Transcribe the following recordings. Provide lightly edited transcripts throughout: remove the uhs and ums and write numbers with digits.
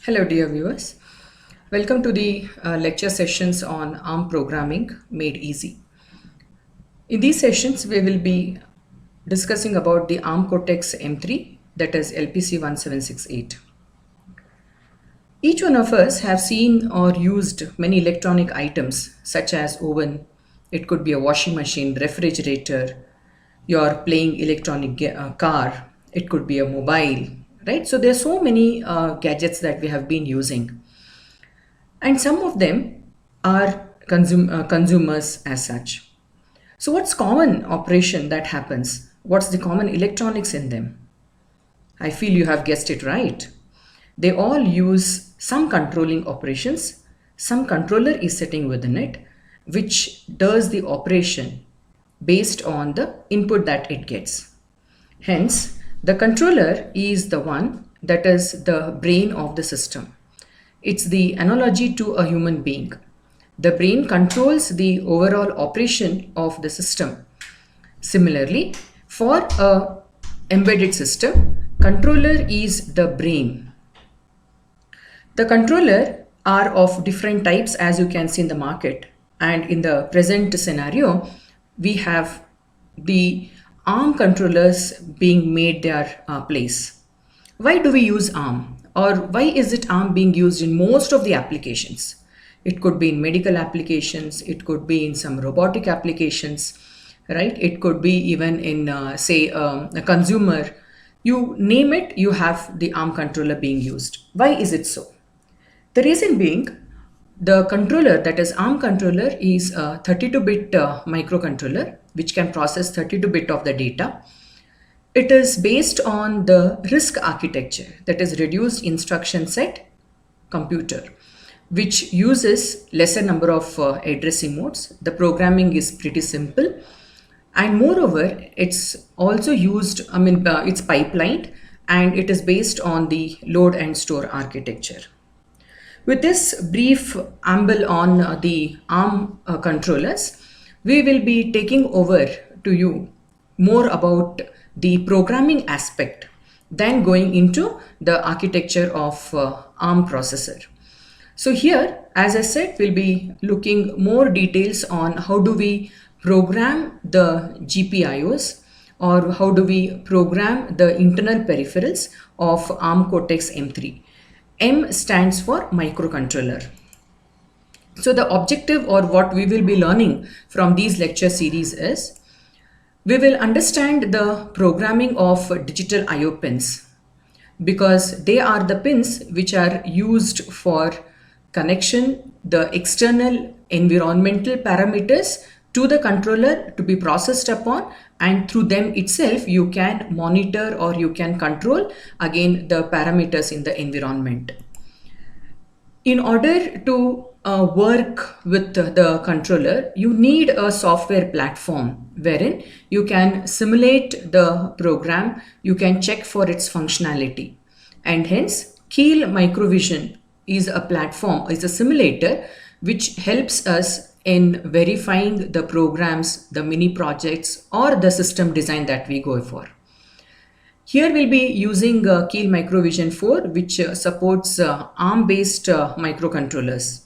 Hello, dear viewers. Welcome to the lecture sessions on ARM programming made easy. In these sessions, we will be discussing about the ARM Cortex M3, that is LPC 1768. Each one of us have seen or used many electronic items such as oven, it could be a washing machine, refrigerator, your playing electronic car, it could be a mobile, right? So there are so many gadgets that we have been using. And some of them are consumers as such. So what's common operation that happens? What's the common electronics in them? I feel you have guessed it right. They all use some controlling operations. Some controller is sitting within it, which does the operation based on the input that it gets. Hence, the controller is the one that is the brain of the system. It's the analogy to a human being. The brain controls the overall operation of the system. Similarly, for a embedded system, controller is the brain. The controller are of different types, as you can see in the market. And in the present scenario, we have the ARM controllers being made their place. Why do we use ARM? Or why is it ARM being used in most of the applications? It could be in medical applications, it could be in some robotic applications, right? It could be even in, say, a consumer. You name it, you have the ARM controller being used. Why is it so? The reason being, the controller, that is ARM controller, is a 32-bit microcontroller which can process 32-bit of the data. It is based on the RISC architecture, that is reduced instruction set computer, which uses lesser number of addressing modes. The programming is pretty simple, and moreover, it's also used, it's pipelined, and it is based on the load and store architecture. With this brief amble on the ARM controllers, we will be taking over to you more about the programming aspect than going into the architecture of ARM processor. So here, as I said, we'll be looking more details on how do we program the GPIOs, or how do we program the internal peripherals of ARM Cortex M3. M stands for microcontroller. So the objective, or what we will be learning from these lecture series, is we will understand the programming of digital IO pins, because they are the pins which are used for connection, the external environmental parameters to the controller to be processed upon, and through them itself you can monitor or you can control again the parameters in the environment. In order to work with the controller, you need a software platform wherein you can simulate the program, you can check for its functionality, and hence Keel Microvision is a platform, is a simulator which helps us in verifying the programs, the mini projects, or the system design that we go for. Here we'll be using Keel Microvision 4, which supports ARM-based microcontrollers.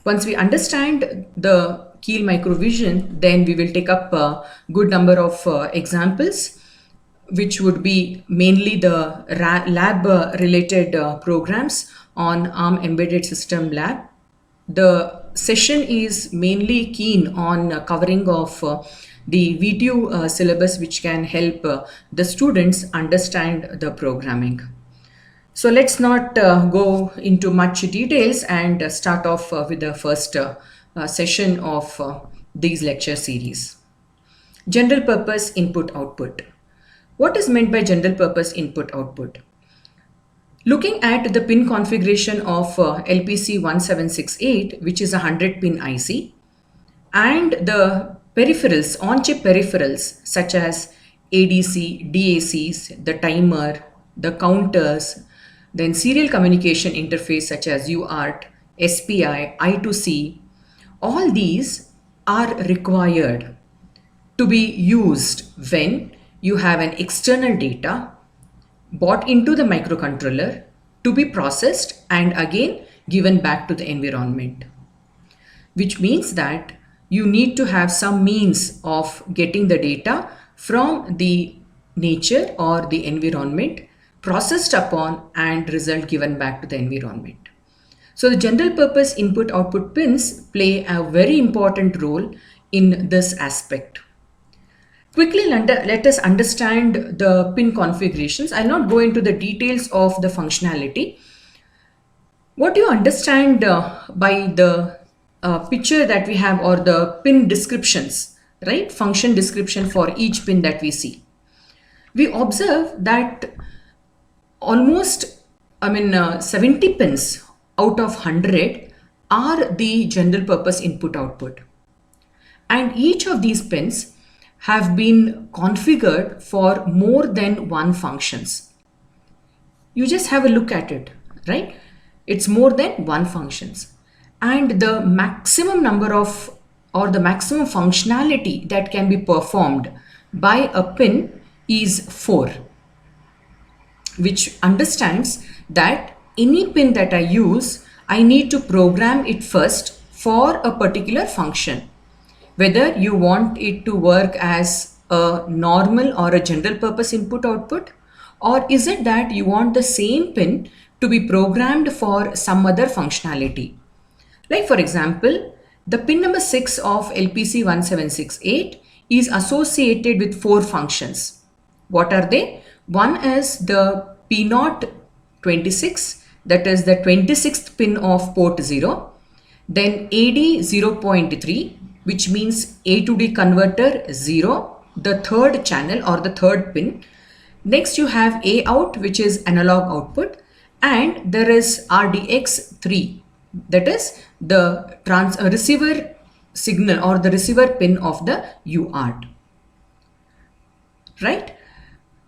Once we understand the Keel Microvision, then we will take up a good number of examples, which would be mainly the lab-related programs on ARM Embedded System Lab. The session is mainly keen on covering of the VTU syllabus, which can help the students understand the programming. So let's not go into much details and start off with the first session of these lecture series. General purpose input-output. What is meant by general purpose input-output? Looking at the pin configuration of LPC 1768, which is a 100-pin IC, and the peripherals, on-chip peripherals such as ADC, DACs, the timer, the counters, then serial communication interface such as UART, SPI, I2C, all these are required to be used when you have an external data bought into the microcontroller to be processed and again given back to the environment, which means that you need to have some means of getting the data from the nature or the environment, processed upon and result given back to the environment. So the general purpose input output pins play a very important role in this aspect. Quickly let us understand the pin configurations. I'll not go into the details of the functionality. What you understand by the picture that we have, or the pin descriptions, right? Function description for each pin that we see. We observe that almost 70 pins out of 100 are the general purpose input output, and each of these pins have been configured for more than one functions. You just have a look at it, right? It's more than one functions, and the maximum number of, or the maximum functionality that can be performed by a pin is 4, which understands that any pin that I use, I need to program it first for a particular function. Whether you want it to work as a normal or a general purpose input output, or is it that you want the same pin to be programmed for some other functionality. Like for example, the pin number 6 of LPC 1768 is associated with 4 functions. What are they? One is the P0 26, that is the 26th pin of port 0. Then AD 0.3, which means A to D converter 0, the third channel or the third pin. Next you have A out, which is analog output, and there is RDX 3, that is the receiver signal or the receiver pin of the UART. Right?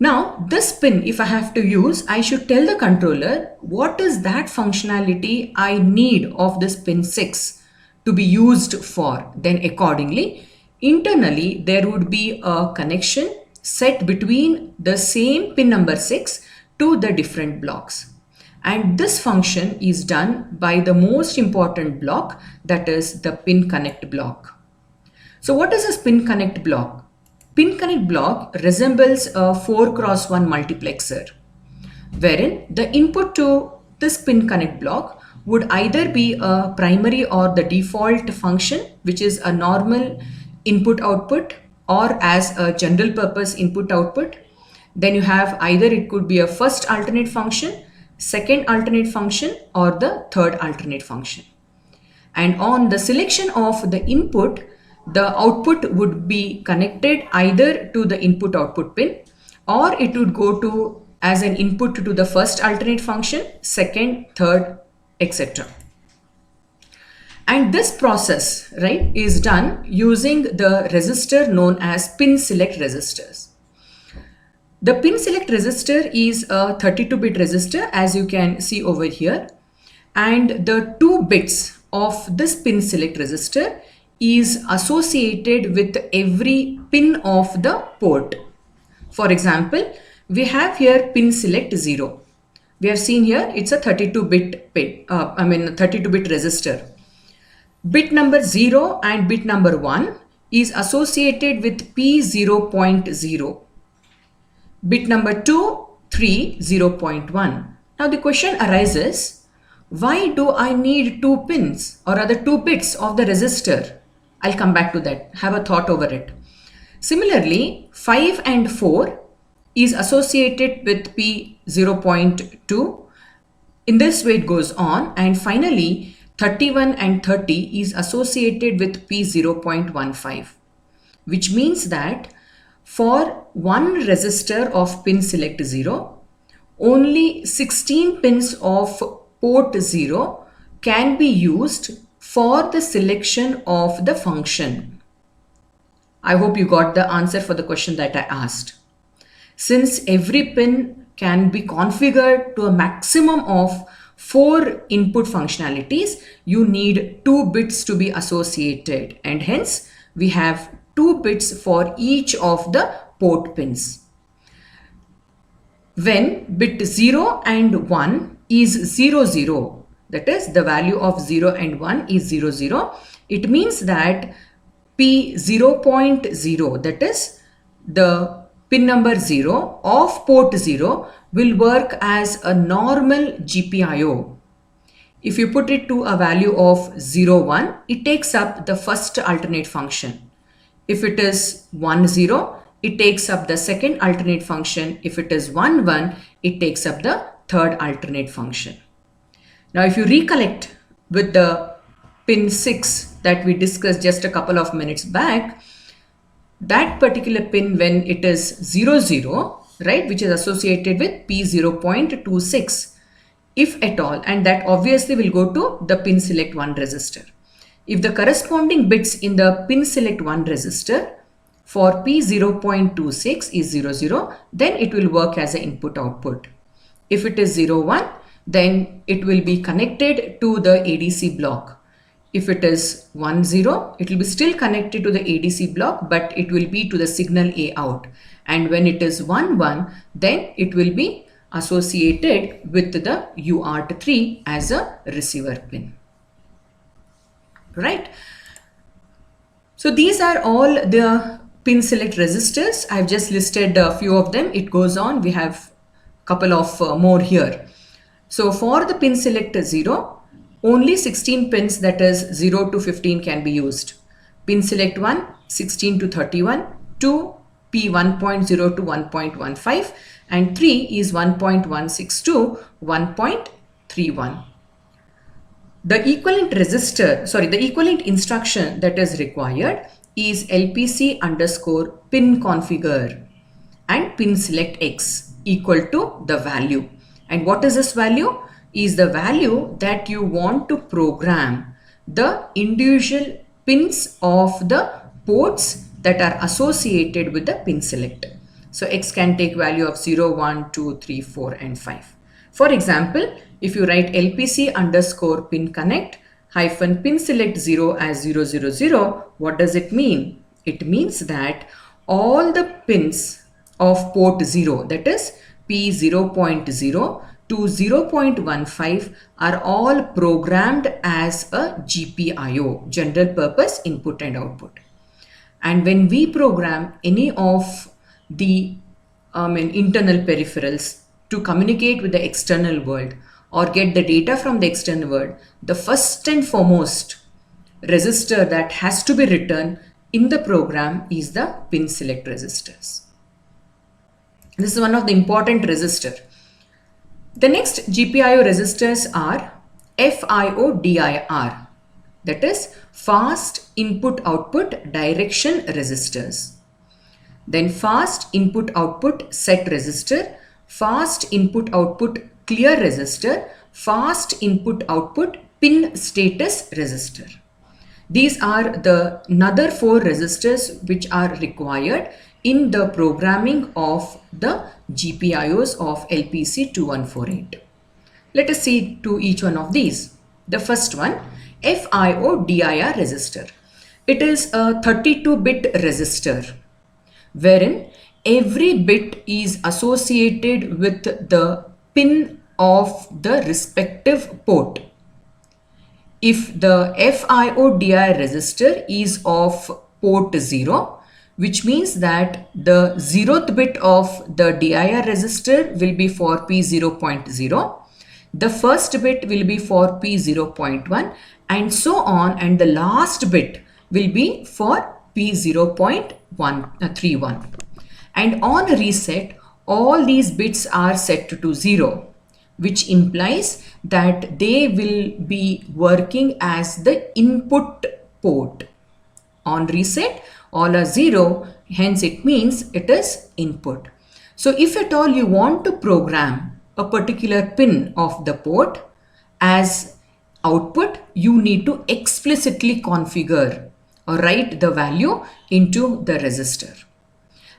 Now this pin, if I have to use, I should tell the controller what is that functionality I need of this pin 6 to be used for. Then accordingly, internally there would be a connection set between the same pin number 6 to the different blocks. And this function is done by the most important block, that is the pin connect block. So what is this pin connect block? Pin connect block resembles a 4x1 multiplexer, wherein the input to this pin connect block would either be a primary or the default function, which is a normal input output, or as a general purpose input output. Then you have either it could be a first alternate function, second alternate function, or the third alternate function. And on the selection of the input, the output would be connected either to the input output pin, or it would go to as an input to the first alternate function, second, third, etc. And this process, right, is done using the resistor known as pin select resistors. The pin select resistor is a 32-bit resistor, as you can see over here, and the 2 bits of this pin select resistor is associated with every pin of the port. For example, we have here pin select 0. We have seen here it's a 32-bit pin, 32-bit resistor. Bit number 0 and bit number 1 is associated with P0.0. Bit number 2, 3, 0.1. Now the question arises, why do I need 2 pins or other 2 bits of the resistor? I'll come back to that. Have a thought over it. Similarly, 5 and 4 is associated with P0.2. In this way it goes on, and finally 31 and 30 is associated with P0.15, which means that for one resistor of pin select 0, only 16 pins of port 0 can be used for the selection of the function. I hope you got the answer for the question that I asked. Since every pin can be configured to a maximum of 4 input functionalities, you need 2 bits to be associated, and hence we have 2 bits for each of the port pins. When bit 0 and 1 is 0, 0, that is the value of 0 and 1 is 0, 0, it means that P 0.0, that is the pin number 0 of port 0, will work as a normal GPIO. If you put it to a value of 0, 1, it takes up the first alternate function. If it is 1, 0, it takes up the second alternate function. If it is 1, 1, it takes up the third alternate function. Now, if you recollect with the pin 6 that we discussed just a couple of minutes back, that particular pin, when it is 0, 0, right, which is associated with P0.26, if at all, and that obviously will go to the pin select 1 resistor. If the corresponding bits in the pin select 1 resistor for P0.26 is 0, 0, then it will work as an input output. If it is 0, 1, then it will be connected to the ADC block. If it is 1, 0, it will be still connected to the ADC block, but it will be to the signal A out. And when it is 1, 1, then it will be associated with the UART3 as a receiver pin. Right? So these are all the pin select resistors. I've just listed a few of them. It goes on. We have a couple of more here. So for the pin select 0, only 16 pins, that is 0 to 15, can be used. Pin select 1, 16 to 31, 2, P1.0 to 1.15, and 3 is 1.16 to 1.31. The equivalent the equivalent instruction that is required is LPC underscore pin configure and pin select X equal to the value. And what is this value? Is the value that you want to program the individual pins of the ports that are associated with the pin select. So X can take value of 0, 1, 2, 3, 4, and 5. For example, if you write LPC underscore pin connect hyphen pin select 0 as 0, 0, 0, what does it mean? It means that all the pins of port 0, that is P0.0 to 0.15, are all programmed as a GPIO, general purpose input and output. And when we program any of the internal peripherals to communicate with the external world or get the data from the external world, the first and foremost resistor that has to be written in the program is the pin select resistors. This is one of the important resistor. The next GPIO resistors are FIO-DIR, that is fast input output direction resistors. Then fast input output set resistor, fast input output clear resistor, fast input output pin status resistor. These are the another 4 resistors which are required in the programming of the GPIOs of LPC 2148. Let us see to each one of these. The first one, FIO-DIR resistor. It is a 32-bit resistor wherein every bit is associated with the pin of the respective port. If the FIO-DIR resistor is of port 0, which means that the 0th bit of the DIR resistor will be for P0.0, the first bit will be for P0.1, and so on, and the last bit will be for P0.31. And on reset, all these bits are set to 0, which implies that they will be working as the input port. On reset, all are 0, hence it means it is input. So if at all you want to program a particular pin of the port as output, you need to explicitly configure or write the value into the resistor.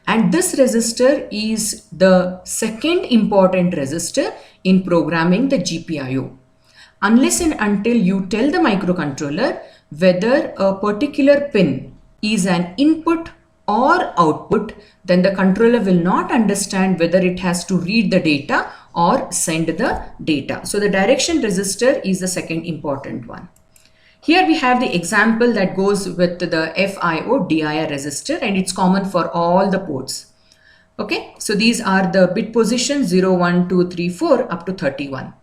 And this resistor is the second important resistor in programming the GPIO. Unless and until you tell the microcontroller whether a particular pin is an input or output, then the controller will not understand whether it has to read the data or send the data. So the direction register is the second important one. Here we have the example that goes with the FIO DIR register, and it's common for all the ports. Okay, so these are the bit positions 0, 1, 2, 3, 4 up to 31.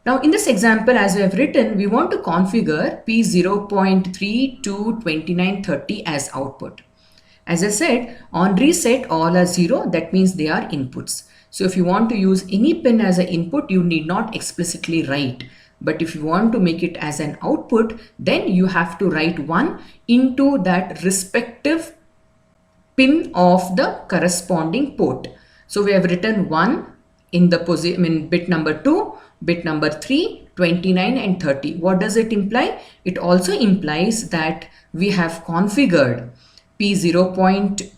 Now in this example, as we have written, we want to configure P0.3 to 2930 as output. As I said, on reset all are 0, that means they are inputs. So if you want to use any pin as an input, you need not explicitly write. But if you want to make it as an output, then you have to write 1 into that respective pin of the corresponding port. So we have written 1 in the bit number 2, bit number 3, 29 and 30. What does it imply? It also implies that we have configured P0.2,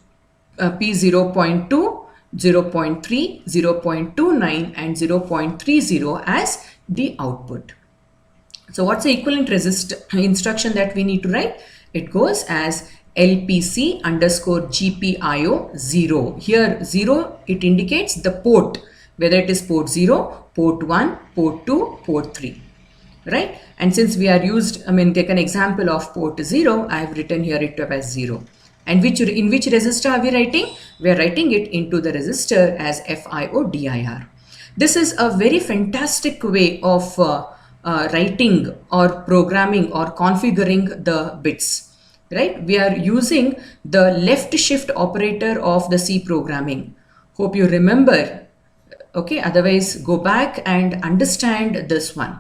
0.3, 0.29 and 0.30 as the output. So what's the equivalent instruction that we need to write? It goes as LPC underscore GPIO 0. Here 0, it indicates the port, whether it is port 0, port 1, port 2, port 3, right? And since we are take an example of port 0, I have written here it as 0. And in which register are we writing? We are writing it into the register as FIO DIR. This is a very fantastic way of writing or programming or configuring the bits, right? We are using the left shift operator of the C programming. Hope you remember. Okay, otherwise go back and understand this one.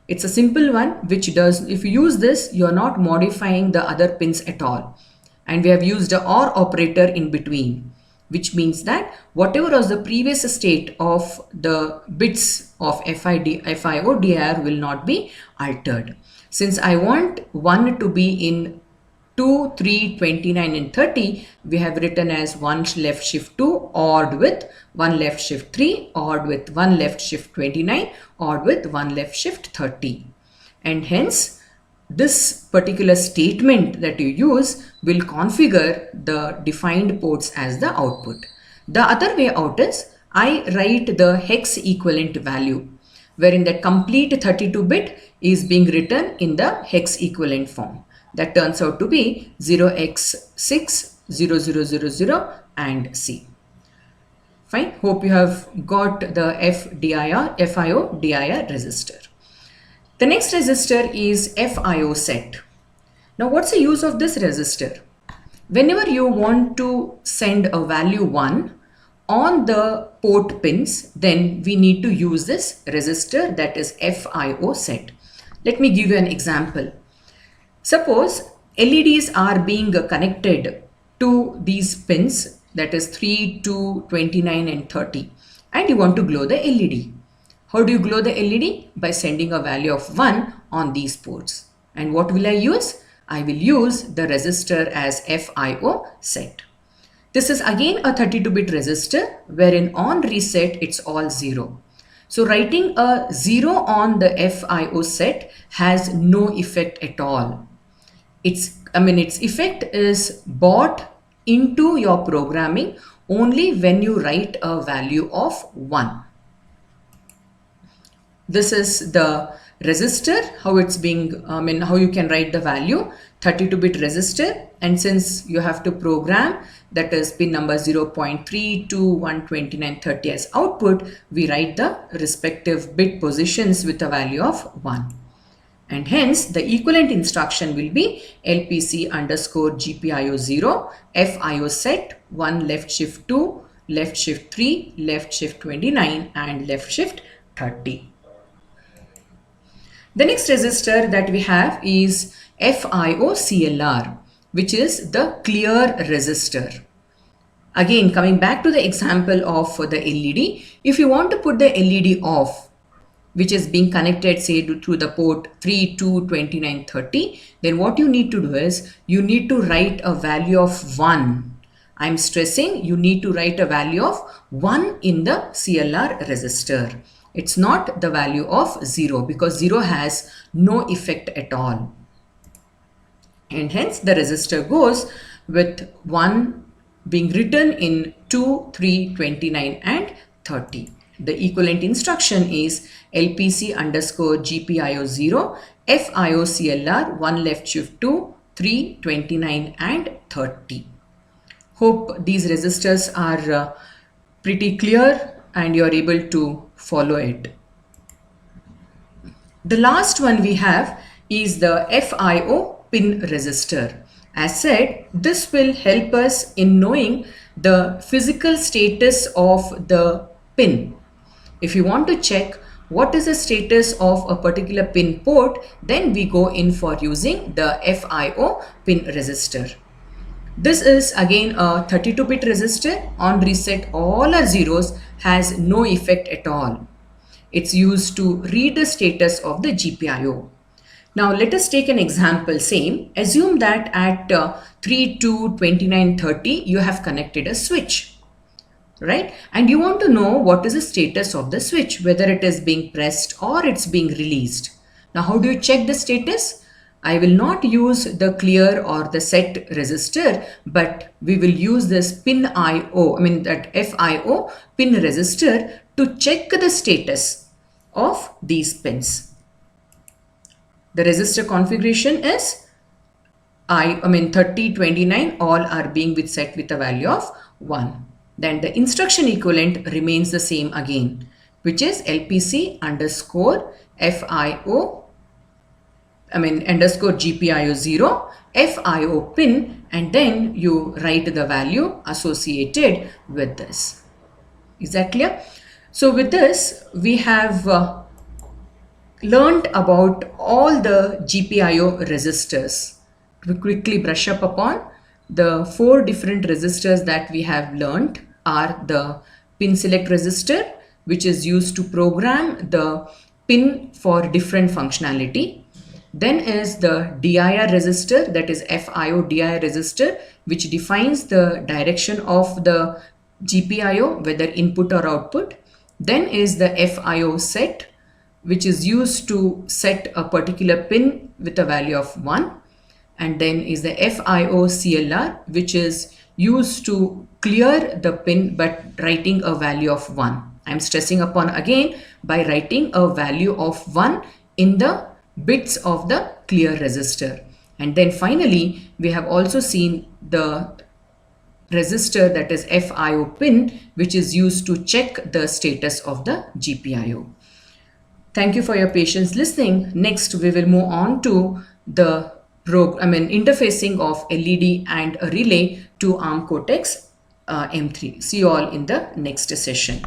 It's a simple one which does, if you use this, you're not modifying the other pins at all. And we have used a OR operator in between, which means that whatever was the previous state of the bits of FIO DIR will not be altered. Since I want 1 to be in 2, 3, 29 and 30, we have written as 1 left shift 2 ORed with 1 left shift 3, ORed with 1 left shift 29, ORed with 1 left shift 30. And hence, this particular statement that you use will configure the defined ports as the output. The other way out is I write the hex equivalent value, wherein the complete 32-bit is being written in the hex equivalent form. That turns out to be 0x6, 0000 and C. Fine. Hope you have got the FIO DIR register. The next register is FIO set. Now what's the use of this register? Whenever you want to send a value 1 on the port pins, then we need to use this register, that is FIO set. Let me give you an example. Suppose LEDs are being connected to these pins, that is 3, 2, 29 and 30, and you want to glow the LED. How do you glow the LED? By sending a value of 1 on these ports. And what will I use? I will use the register as FIO set. This is again a 32-bit register wherein on reset it's all 0. So writing a 0 on the FIO set has no effect at all. Its effect is brought into your programming only when you write a value of 1. This is the register, how it's being, how you can write the value, 32-bit register. And since you have to program, that is pin number 0.3, 2, 1, 29, 30 as output, we write the respective bit positions with a value of 1. And hence the equivalent instruction will be LPC underscore GPIO 0, FIO set, 1 left shift 2, left shift 3, left shift 29 and left shift 30. The next register that we have is FIO CLR, which is the clear register. Again, coming back to the example of the LED, if you want to put the LED off, which is being connected say to the port 3, 2, 29, 30, then what you need to do is you need to write a value of 1. I'm stressing you need to write a value of 1 in the CLR register. It's not the value of 0 because 0 has no effect at all. And hence the register goes with 1 being written in 2, 3, 29 and 30. the equivalent instruction is LPC underscore GPIO0 FIOCLR 1 left shift 2 3 29 and 30. Hope these registers are pretty clear and you are able to follow it. The last one we have is the FIO pin register. As said, this will help us in knowing the physical status of the pin. If you want to check what is the status of a particular pin port, then we go in for using the FIO pin register. This is again a 32-bit register. On reset, all our zeros has no effect at all. It's used to read the status of the GPIO. Now let us take an example. Same, assume that at 3, 2, 29, 30, you have connected a switch, right? And you want to know what is the status of the switch, whether it is being pressed or it's being released. Now how do you check the status? I will not use the clear or the set register, but we will use this that FIO pin register to check the status of these pins. The register configuration is 30, 29, all are being set with a value of 1. Then the instruction equivalent remains the same again, which is LPC underscore FIO underscore GPIO0 FIO pin, and then you write the value associated with this. Is that clear? So with this, we have learned about all the GPIO registers. To quickly brush up upon the 4 different registers that we have learned are the pin select register, which is used to program the pin for different functionality. Then is the DIR register, that is FIO DIR register, which defines the direction of the GPIO, whether input or output. Then is the FIO set, which is used to set a particular pin with a value of 1. And then is the FIO CLR, which is used to clear the pin but writing a value of 1. I'm stressing upon again by writing a value of 1 in the bits of the clear register. And then finally, we have also seen the register, that is FIO pin, which is used to check the status of the GPIO. Thank you for your patience listening. Next, we will move on to the interfacing of LED and a relay to ARM Cortex M3. See you all in the next session.